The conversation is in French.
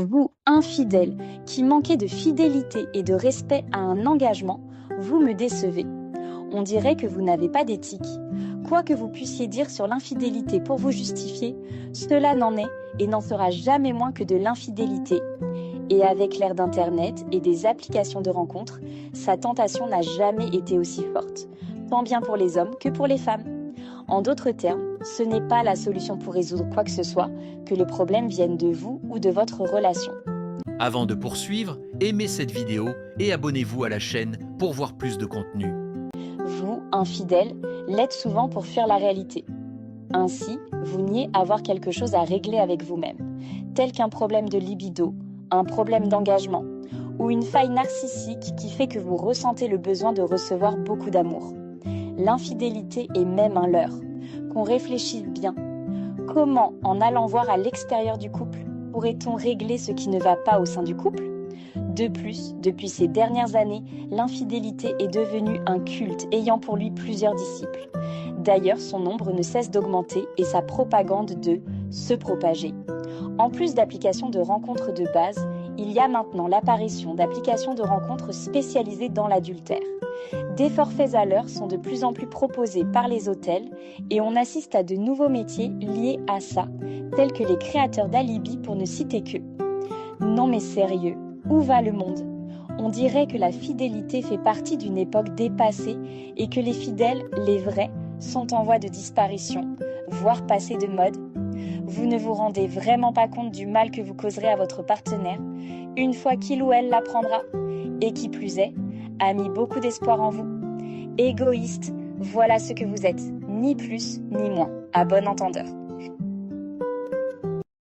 Vous, infidèle, qui manquez de fidélité et de respect à un engagement, vous me décevez. On dirait que vous n'avez pas d'éthique. Quoi que vous puissiez dire sur l'infidélité pour vous justifier, cela n'en est et n'en sera jamais moins que de l'infidélité. Et avec l'ère d'Internet et des applications de rencontres, sa tentation n'a jamais été aussi forte, tant bien pour les hommes que pour les femmes. En d'autres termes, ce n'est pas la solution pour résoudre quoi que ce soit, que le problème vienne de vous ou de votre relation. Avant de poursuivre, aimez cette vidéo et abonnez-vous à la chaîne pour voir plus de contenu. Vous, infidèle, l'êtes souvent pour fuir la réalité. Ainsi, vous niez avoir quelque chose à régler avec vous-même, tel qu'un problème de libido, un problème d'engagement ou une faille narcissique qui fait que vous ressentez le besoin de recevoir beaucoup d'amour. L'infidélité est même un leurre. Qu'on réfléchisse bien. Comment, en allant voir à l'extérieur du couple, pourrait-on régler ce qui ne va pas au sein du couple ? De plus, depuis ces dernières années, l'infidélité est devenue un culte ayant pour lui plusieurs disciples. D'ailleurs, son nombre ne cesse d'augmenter et sa propagande de se propager. En plus d'applications de rencontres de base, il y a maintenant l'apparition d'applications de rencontres spécialisées dans l'adultère. Des forfaits à l'heure sont de plus en plus proposés par les hôtels et on assiste à de nouveaux métiers liés à ça, tels que les créateurs d'alibis pour ne citer qu'eux. Non mais sérieux, où va le monde ? On dirait que la fidélité fait partie d'une époque dépassée et que les fidèles, les vrais, sont en voie de disparition, voire passés de mode. Vous ne vous rendez vraiment pas compte du mal que vous causerez à votre partenaire une fois qu'il ou elle l'apprendra. Et qui plus est, a mis beaucoup d'espoir en vous. Égoïste, voilà ce que vous êtes, ni plus ni moins, à bon entendeur.